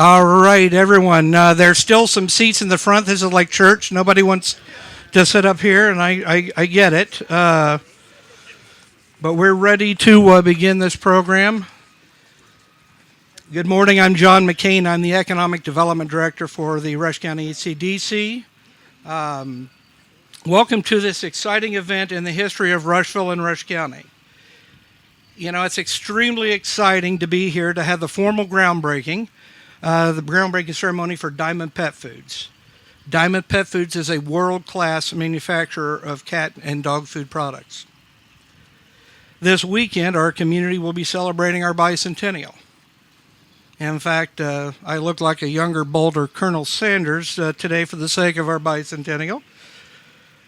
All right, everyone. There's still some seats in the front. This is like church. Nobody wants to sit up here, and I get it. But we're ready to begin this program. Good morning. I'm John McCain. I'm the Economic Development Director for the Rush County ECDC. Welcome to this exciting event in the history of Rushville and Rush County. You know, it's extremely exciting to be here to have the formal groundbreaking. The groundbreaking ceremony for Diamond Pet Foods. Diamond Pet Foods is a world-class manufacturer of cat and dog food products. This weekend, our community will be celebrating our bicentennial. In fact, I look like a younger, bolder Colonel Sanders today for the sake of our bicentennial.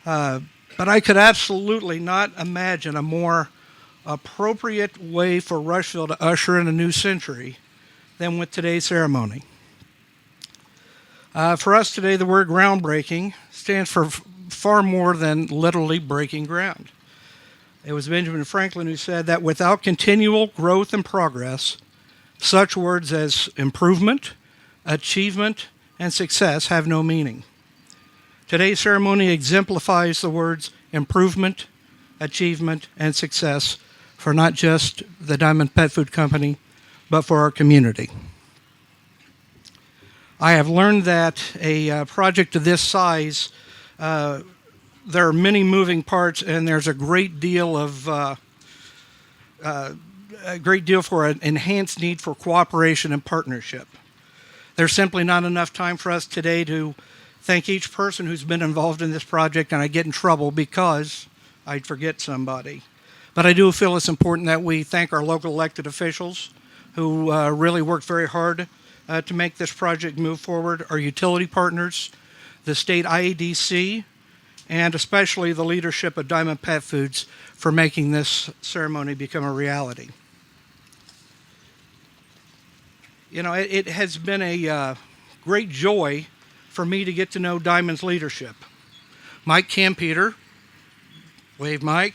But I could absolutely not imagine a more appropriate way for Rushville to usher in a new century than with today's ceremony. For us today, the word groundbreaking stands for far more than literally breaking ground. It was Benjamin Franklin who said that without continual growth and progress, such words as improvement, achievement, and success have no meaning. Today's ceremony exemplifies the words improvement, achievement, and success for not just the Diamond Pet Food Company, but for our community. I have learned that a project of this size, there are many moving parts, and there's a great deal for an enhanced need for cooperation and partnership. There's simply not enough time for us today to thank each person who's been involved in this project, and I get in trouble because I'd forget somebody. But I do feel it's important that we thank our local elected officials who really worked very hard to make this project move forward, our utility partners, the state IEDC, and especially the leadership of Diamond Pet Foods for making this ceremony become a reality. You know, it has been a great joy for me to get to know Diamond's leadership. Mike Campeter, wave Mike,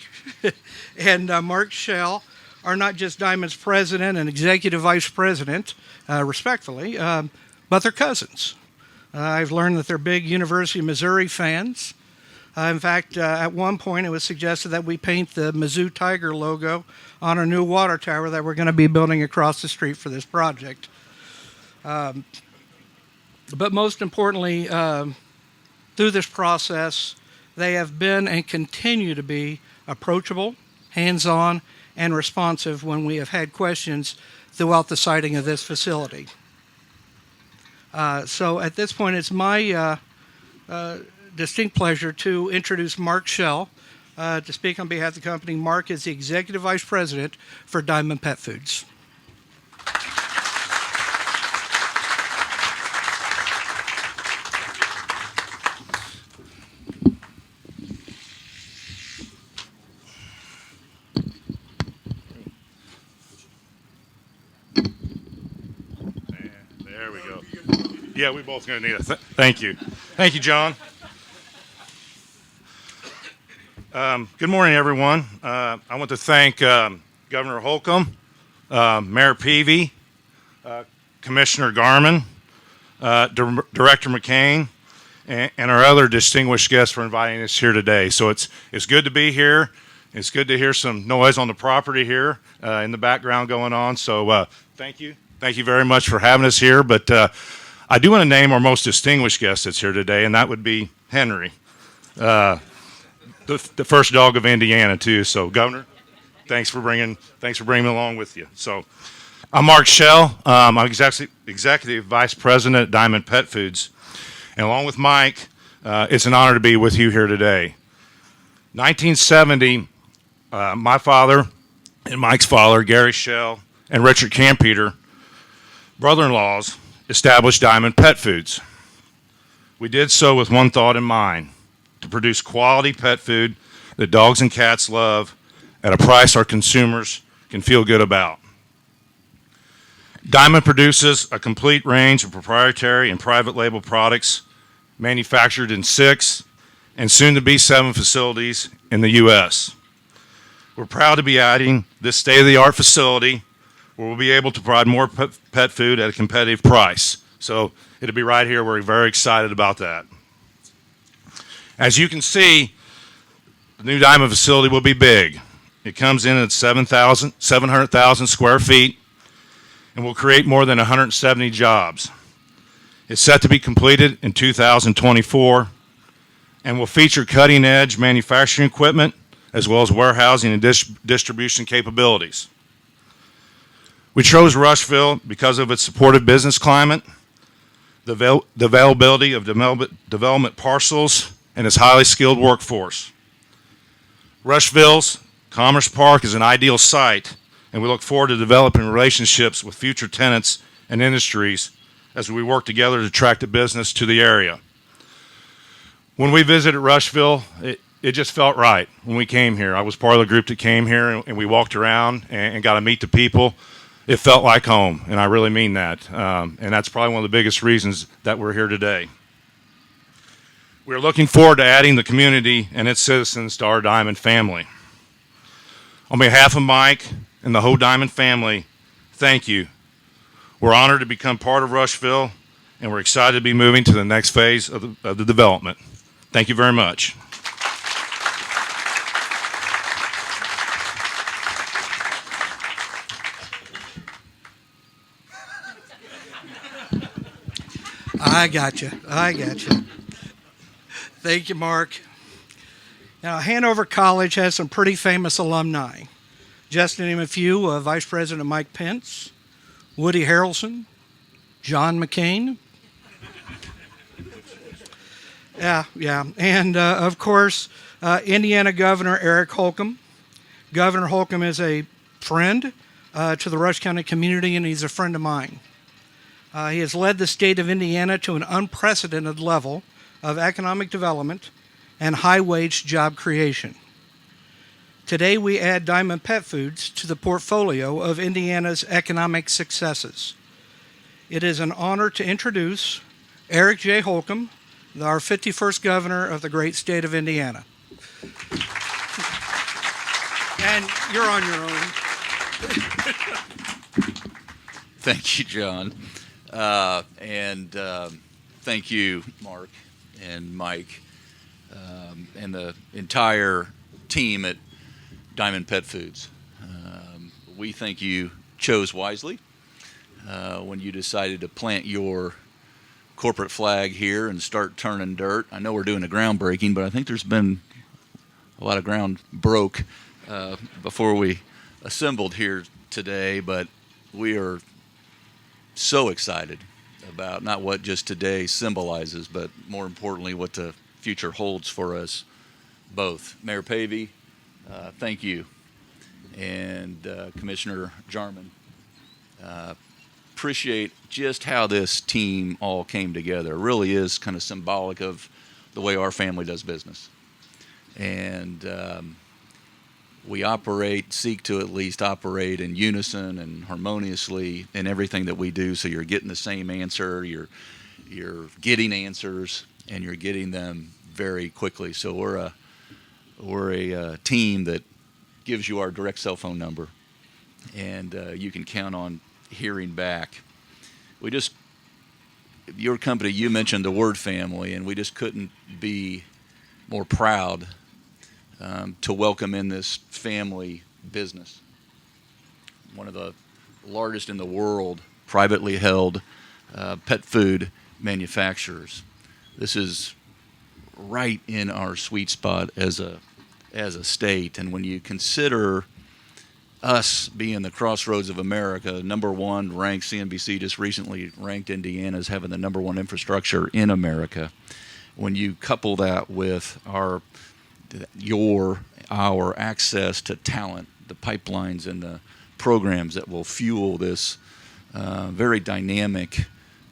and Mark Schell are not just Diamond's president and executive vice president, respectfully, but they're cousins. I've learned that they're big University of Missouri fans. In fact, at one point it was suggested that we paint the Mizzou Tiger logo on our new water tower that we're going to be building across the street for this project. But most importantly, through this process, they have been and continue to be approachable, hands-on, and responsive when we have had questions throughout the siting of this facility. So at this point, it's my distinct pleasure to introduce Mark Schell to speak on behalf of the company. Mark is the Executive Vice President for Diamond Pet Foods. Yeah, we both going to need it. Thank you. Thank you, John. Good morning, everyone. I want to thank Governor Holcomb, Mayor Peavy, Commissioner Garman, Director McCain, and our other distinguished guests for inviting us here today. So it's good to be here. It's good to hear some noise on the property here in the background going on. So thank you. Thank you very much for having us here. But I do want to name our most distinguished guest that's here today, and that would be Henry, the first dog of Indiana, too. So, Governor, thanks for bringing me along with you. So, I'm Mark Schell. I'm Executive Vice President at Diamond Pet Foods, and along with Mike, it's an honor to be with you here today. 1970, my father and Mike's father, Gary Schell, and Richard Campeter, brother-in-laws, established Diamond Pet Foods. We did so with one thought in mind: to produce quality pet food that dogs and cats love at a price our consumers can feel good about. Diamond produces a complete range of proprietary and private label products manufactured in 6 and soon to be 7 facilities in the U.S. We're proud to be adding this state-of-the-art facility where we'll be able to provide more pet food at a competitive price So it'll be right here. We're very excited about that. As you can see, the new Diamond facility will be big. It comes in at 700,000 square feet and will create more than 170 jobs. It's set to be completed in 2024 and will feature cutting-edge manufacturing equipment as well as warehousing and distribution capabilities. We chose Rushville because of its supportive business climate, the availability of development parcels, and its highly skilled workforce. Rushville's Commerce Park is an ideal site, and we look forward to developing relationships with future tenants and industries as we work together to attract the business to the area. When we visited Rushville, it just felt right when we came here. I was part of the group that came here, and we walked around and got to meet the people. It felt like home, and I really mean that. And that's probably one of the biggest reasons that we're here today. We're looking forward to adding the community and its citizens to our Diamond family. On behalf of Mike and the whole Diamond family, thank you. We're honored to become part of Rushville, and we're excited to be moving to the next phase of the development. Thank you very much. I got you. Thank you, Mark. Now, Hanover College has some pretty famous alumni. Just to name a few, Vice President Mike Pence, Woody Harrelson, John McCain. Yeah. And, of course, Indiana Governor Eric Holcomb. Governor Holcomb is a friend to the Rush County community, and he's a friend of mine. He has led the state of Indiana to an unprecedented level of economic development and high-wage job creation. Today, we add Diamond Pet Foods to the portfolio of Indiana's economic successes. It is an honor to introduce Eric J. Holcomb, our 51st governor of the great state of Indiana. And you're on your own. Thank you, John. Thank you, Mark and Mike, and the entire team at Diamond Pet Foods. We think you chose wisely when you decided to plant your corporate flag here and start turning dirt. I know we're doing a groundbreaking, but I think there's been a lot of ground broke before we assembled here today, but we are so excited about not what just today symbolizes, but more importantly, what the future holds for us both. Mayor Pavey, thank you. And Commissioner Jarman, appreciate just how this team all came together. It really is kind of symbolic of the way our family does business. And we seek to at least operate in unison and harmoniously in everything that we do, so you're getting the same answer, you're getting answers, and you're getting them very quickly. So we're a team that gives you our direct cell phone number, and you can count on hearing back. Your company, you mentioned the word family, and we just couldn't be more proud to welcome in this family business. One of the largest in the world, privately held pet food manufacturers. This is right in our sweet spot as a state. And when you consider us being the crossroads of America, number one ranked, CNBC just recently ranked Indiana as having the number one infrastructure in America. When you couple that with our access to talent, the pipelines and the programs that will fuel this very dynamic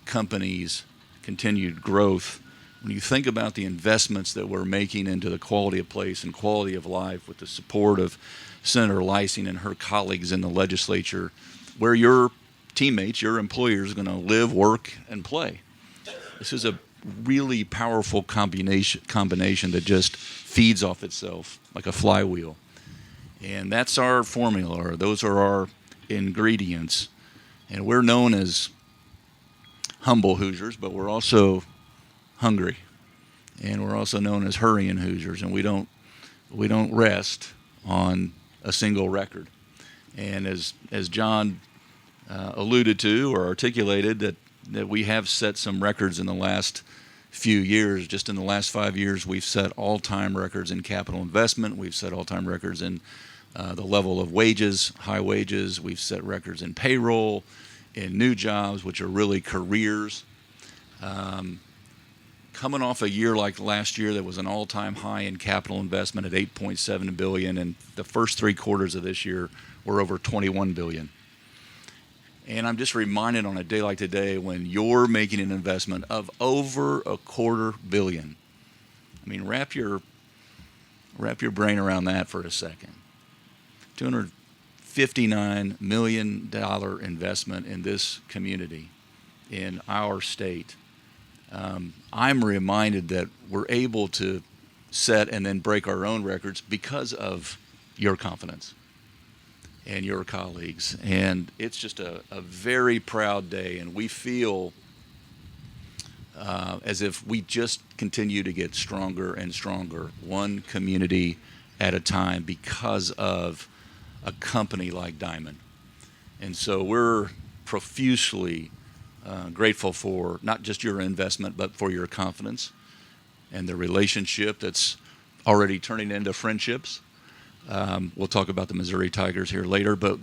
company's continued growth. When you think about the investments that we're making into the quality of place and quality of life with the support of Senator Lysing and her colleagues in the legislature, where your teammates, your employers are going to live, work, and play. This is a really powerful combination that just feeds off itself like a flywheel. And that's our formula, or those are our ingredients. And we're known as humble Hoosiers, but we're also hungry, and we're also known as hurrying Hoosiers, and we don't rest on a single record. And as John alluded to or articulated, that we have set some records in the last few years. Just in the last 5 years, we've set all-time records in capital investment. We've set all-time records in the level of wages, high wages. We've set records in payroll, in new jobs, which are really careers. Coming off a year like last year that was an all-time high in capital investment at $8.7 billion, and the first 3 quarters of this year were over $21 billion. And I'm just reminded on a day like today when you're making an investment of over $250 million. I mean, wrap your brain around that for a second. $259 million investment in this community, in our state. I'm reminded that we're able to set and then break our own records because of your confidence and your colleagues. And it's just a very proud day, and we feel as if we just continue to get stronger and stronger, one community at a time, because of a company like Diamond. And so we're profusely grateful for not just your investment, but for your confidence and the relationship that's already turning into friendships. We'll talk about the Missouri Tigers here later, but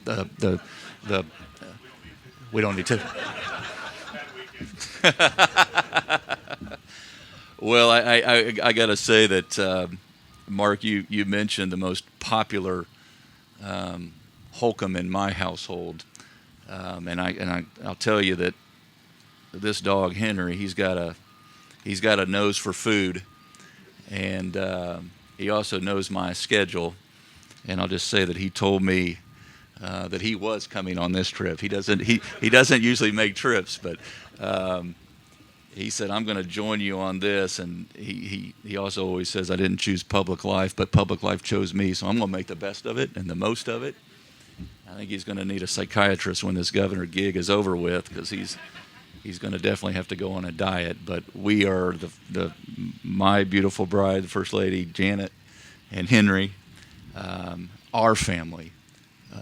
we don't need to. Well, I got to say that, Mark, you mentioned the most popular Holcomb in my household, and I'll tell you that this dog Henry, he's got a nose for food, and he also knows my schedule. And I'll just say that he told me that he was coming on this trip. He doesn't usually make trips, but he said, I'm going to join you on this. And he also always says, I didn't choose public life, but public life chose me, so I'm going to make the best of it and the most of it. I think he's going to need a psychiatrist when this governor gig is over with, because he's going to definitely have to go on a diet. But we are my beautiful bride, the First Lady, Janet, and Henry. Our family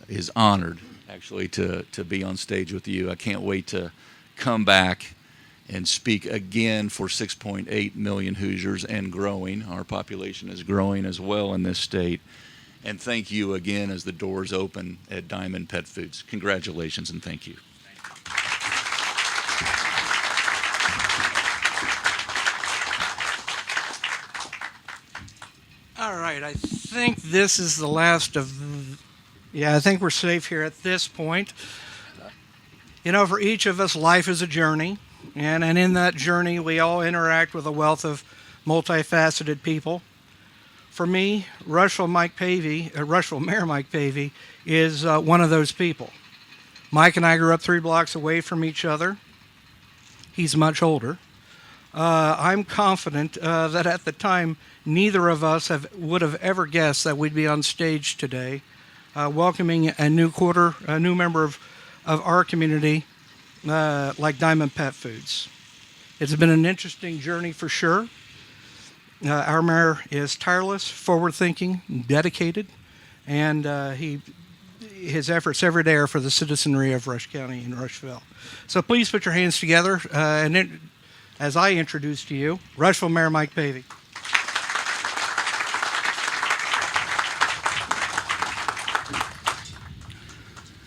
is honored, actually, to be on stage with you. I can't wait to come back and speak again for 6.8 million Hoosiers and growing. Our population is growing as well in this state. And thank you again as the doors open at Diamond Pet Foods. Congratulations and thank you. All right, I think this is the last of, I think we're safe here at this point. You know, for each of us, life is a journey, and in that journey, we all interact with a wealth of multifaceted people. For me, Rushville Mayor Mike Pavey is one of those people. Mike and I grew up 3 blocks away from each other. He's much older. I'm confident that at the time, neither of us would have ever guessed that we'd be on stage today, welcoming a new member of our community, like Diamond Pet Foods. It's been an interesting journey for sure. Our mayor is tireless, forward-thinking, dedicated, and his efforts every day are for the citizenry of Rush County and Rushville. So please put your hands together, as I introduce to you, Rushville Mayor Mike Pavey.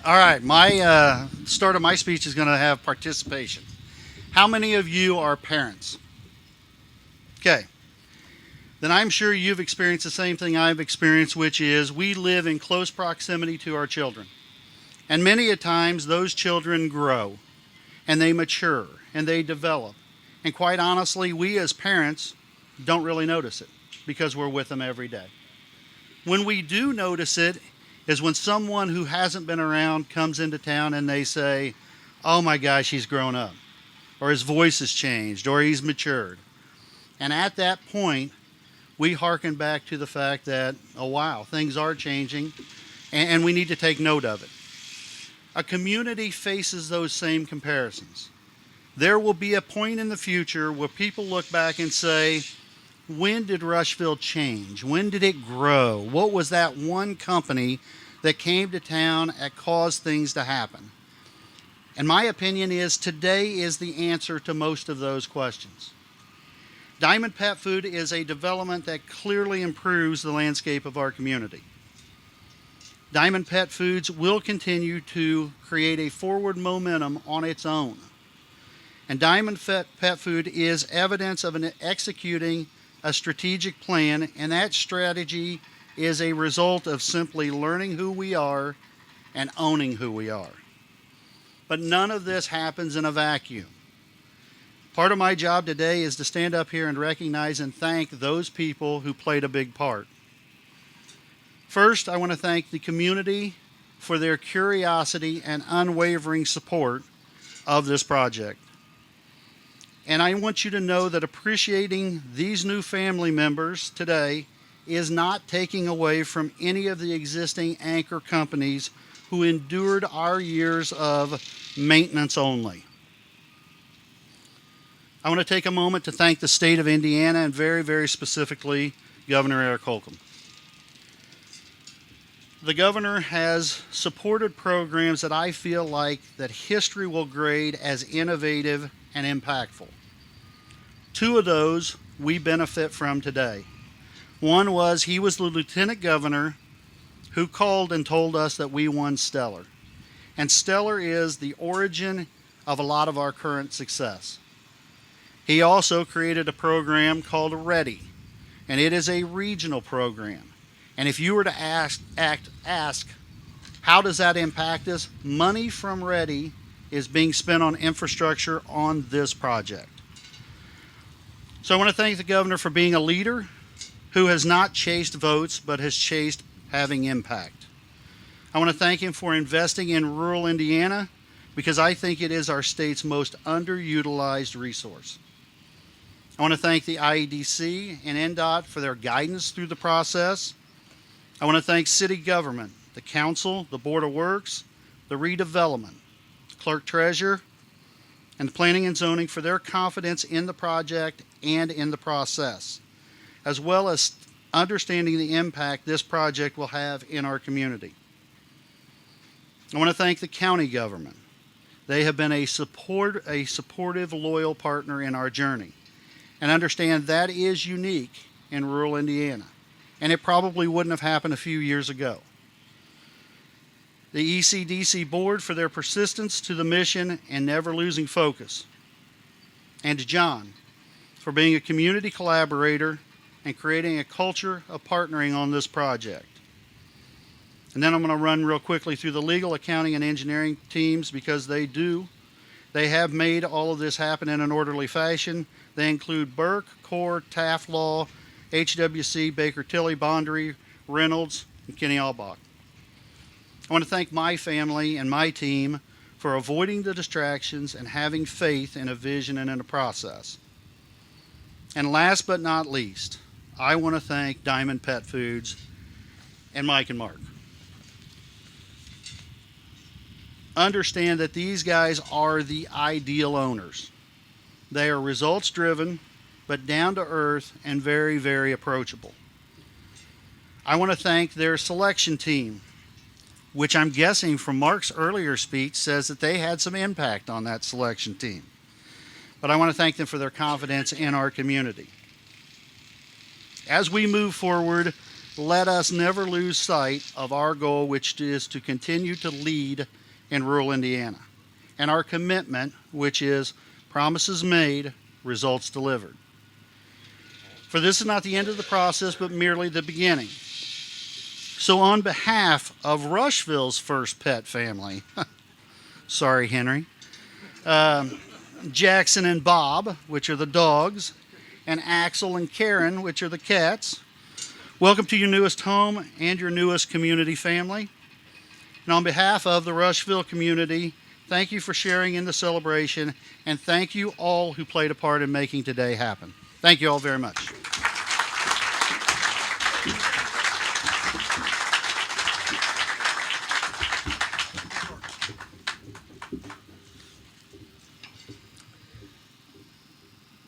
All right, my start of my speech is going to have participation. How many of you are parents? Okay. Then I'm sure you've experienced the same thing I've experienced, which is we live in close proximity to our children. And many a times those children grow, and they mature, and they develop. And quite honestly, we as parents don't really notice it because we're with them every day. When we do notice it is when someone who hasn't been around comes into town and they say, oh my gosh, he's grown up, or his voice has changed, or he's matured. And at that point, we hearken back to the fact that, oh wow, things are changing, and we need to take note of it. A community faces those same comparisons. there will be a point in the future where people look back and say, when did Rushville change? When did it grow? What was that one company that came to town and caused things to happen? And my opinion is today is the answer to most of those questions. Diamond Pet Food is a development that clearly improves the landscape of our community. Diamond Pet Foods will continue to create a forward momentum on its own. And Diamond Pet Food is evidence of executing a strategic plan, and that strategy is a result of simply learning who we are and owning who we are. But none of this happens in a vacuum. Part of my job today is to stand up here and recognize and thank those people who played a big part. First, I want to thank the community for their curiosity and unwavering support of this project. And I want you to know that appreciating these new family members today is not taking away from any of the existing anchor companies who endured our years of maintenance only. I want to take a moment to thank the state of Indiana and very, very specifically Governor Eric Holcomb. The governor has supported programs that I feel like that history will grade as innovative and impactful. Two of those we benefit from today. One was he was the lieutenant governor who called and told us that we won Stellar. And Stellar is the origin of a lot of our current success. He also created a program called Ready, and it is a regional program. And if you were to ask how does that impact us? Money from Ready is being spent on infrastructure on this project. So I want to thank the governor for being a leader who has not chased votes but has chased having impact. I want to thank him for investing in rural Indiana because I think it is our state's most underutilized resource. I want to thank the IEDC and NDOT for their guidance through the process. I want to thank city government, the council, the Board of Works, the redevelopment, the clerk treasurer, and the planning and zoning for their confidence in the project and in the process, as well as understanding the impact this project will have in our community. I want to thank the county government. They have been a supportive, loyal partner in our journey, and understand that is unique in rural Indiana, and it probably wouldn't have happened a few years ago. The ECDC board for their persistence to the mission and never losing focus. And to John for being a community collaborator and creating a culture of partnering on this project. And then I'm going to run real quickly through the legal, accounting, and engineering teams because they have made all of this happen in an orderly fashion. They include Burke, Core, Taft Law, HWC, Baker Tilly, Bondry, Reynolds, and Kenny Albach. I want to thank my family and my team for avoiding the distractions and having faith in a vision and in a process. And last but not least, I want to thank Diamond Pet Foods and Mike and Mark. Understand that these guys are the ideal owners. They are results driven, but down to earth and very, very approachable. I want to thank their selection team, which I'm guessing from Mark's earlier speech says that they had some impact on that selection team. But I want to thank them for their confidence in our community. As we move forward, let us never lose sight of our goal, which is to continue to lead in rural Indiana, and our commitment, which is promises made, results delivered. For this is not the end of the process, but merely the beginning. So on behalf of Rushville's first pet family, sorry, Henry, Jackson and Bob, which are the dogs, and Axel and Karen, which are the cats, welcome to your newest home and your newest community family. And on behalf of the Rushville community, thank you for sharing in the celebration, and thank you all who played a part in making today happen. Thank you all very much.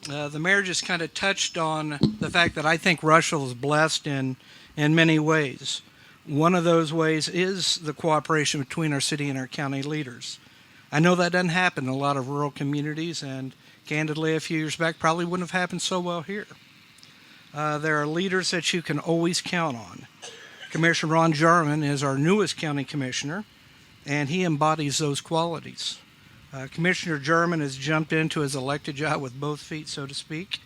The mayor just kind of touched on the fact that I think Rushville is blessed in many ways. One of those ways is the cooperation between our city and our county leaders. I know that doesn't happen in a lot of rural communities, and candidly, a few years back, probably wouldn't have happened so well here. There are leaders that you can always count on. Commissioner Ron Jarman is our newest county commissioner, and he embodies those qualities. Commissioner Jarman has jumped into his elected job with both feet, so to speak.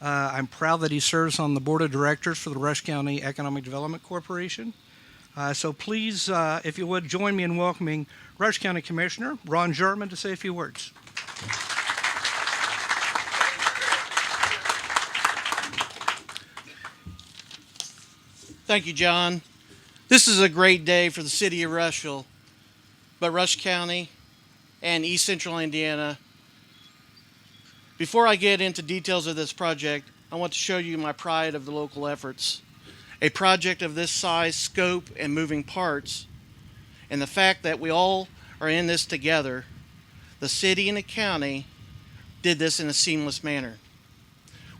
I'm proud that he serves on the board of directors for the Rush County Economic Development Corporation. So please, if you would, join me in welcoming Rush County Commissioner Ron Jarman to say a few words. Thank you, John. This is a great day for the city of Rushville, but Rush County and East Central Indiana. Before I get into details of this project, I want to show you my pride of the local efforts. A project of this size, scope, and moving parts, and the fact that we all are in this together, the city and the county did this in a seamless manner.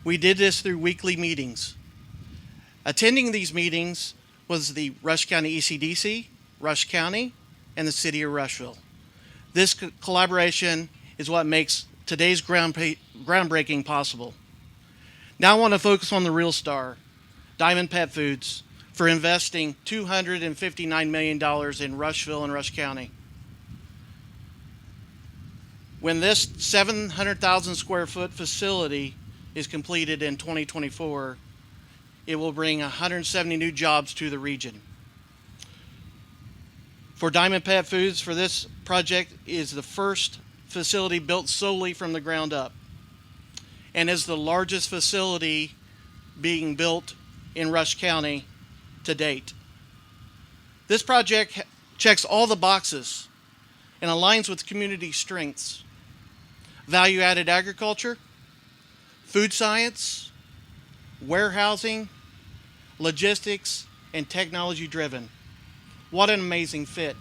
We did this through weekly meetings. Attending these meetings was the Rush County ECDC, Rush County, and the city of Rushville. This collaboration is what makes today's groundbreaking possible. Now I want to focus on the real star, Diamond Pet Foods, for investing $259 million in Rushville and Rush County. When this 700,000 square foot facility is completed in 2024, it will bring 170 new jobs to the region. For Diamond Pet Foods, for this project is the first facility built solely from the ground up, and is the largest facility being built in Rush County to date. This project checks all the boxes and aligns with community strengths: value-added agriculture, food science, warehousing, logistics, and technology-driven. What an amazing fit.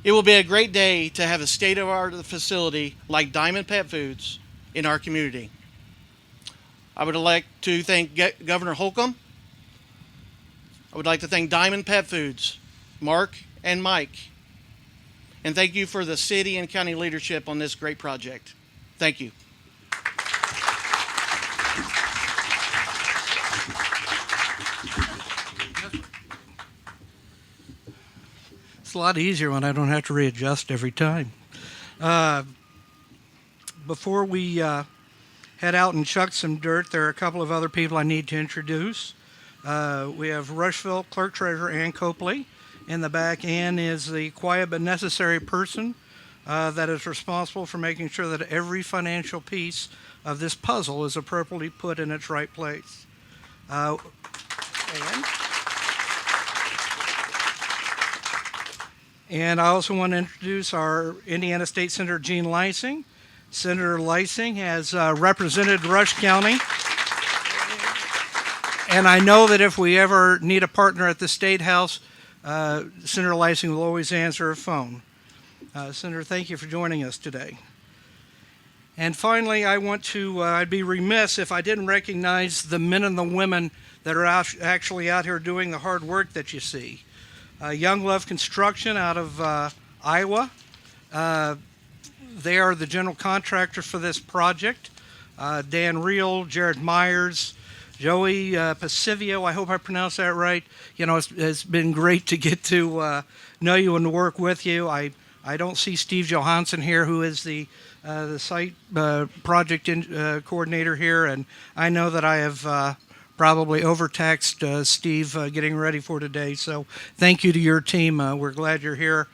It will be a great day to have a state-of-the-art facility like Diamond Pet Foods in our community. I would like to thank Governor Holcomb. I would like to thank Diamond Pet Foods, Mark and Mike. And thank you for the city and county leadership on this great project. Thank you. It's a lot easier when I don't have to readjust every time. Before we head out and chuck some dirt, there are a couple of other people I need to introduce. We have Rushville Clerk Treasurer Ann Copley. In the back, Ann is the quiet but necessary person that is responsible for making sure that every financial piece of this puzzle is appropriately put in its right place. And I also want to introduce our Indiana State Senator Gene Leising. Senator Leising has represented Rush County. And I know that if we ever need a partner at the State House, Senator Leising will always answer a phone. Senator, thank you for joining us today. And finally, I'd be remiss if I didn't recognize the men and the women that are actually out here doing the hard work that you see. Young Love Construction out of Iowa. They are the general contractor for this project. Dan Reel, Jared Myers, Joey Pasivio, I hope I pronounced that right. You know, it's been great to get to know you and to work with you. I don't see Steve Johansson here, who is the site project coordinator here, and I know that I have probably overtaxed Steve getting ready for today. So thank you to your team. We're glad you're here.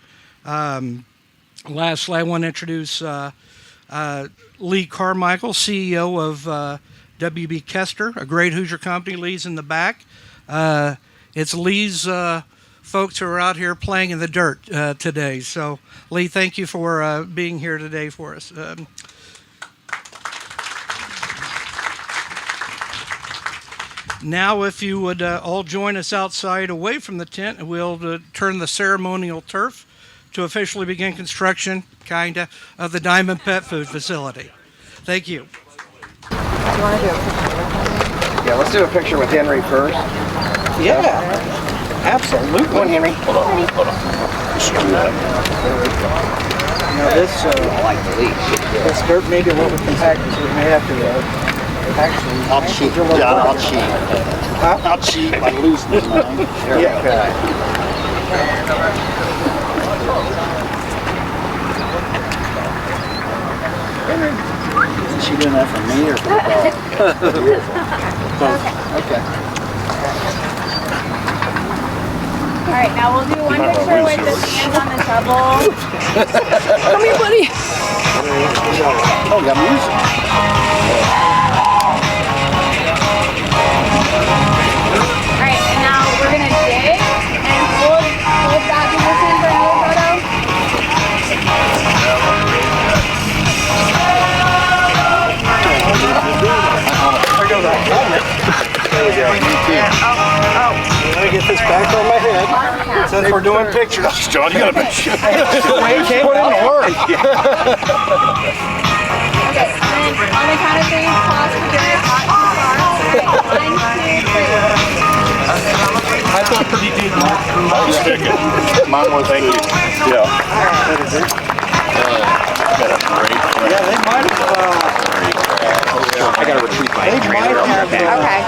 Lastly, I want to introduce Lee Carmichael, CEO of WB Kester, a great Hoosier company. Lee's in the back. It's Lee's folks who are out here playing in the dirt today. So, Lee, thank you for being here today for us. Now, if you would all join us outside away from the tent, we'll turn the ceremonial turf to officially begin construction, of the Diamond Pet Food facility. Thank you. Yeah, let's do a picture with Henry first. Yeah, absolutely. Come on, Henry. Hold on. Now this, I like the leash. this dirt may be a little bit compacted, so we may have to actually. I'll cheat, John. I'll cheat. I'll cheat by loosening mine. Yeah. Okay. Is she doing that for me or for the dog? Okay. All right, now we'll do one picture with the hands on the shovel. Come here, buddy. Oh, got music. All right, and now we're gonna dig and hold that position for another photo. Let me get this back on my head. Since we're doing pictures. John, you gotta make sure. Put in the work. Okay, and then on the count of three, pause for your hot too far. Okay, 1, 2, 3. I feel pretty deep. Mine was thank you. Yeah. Yeah, they might have. I gotta retrieve my They might have. Okay.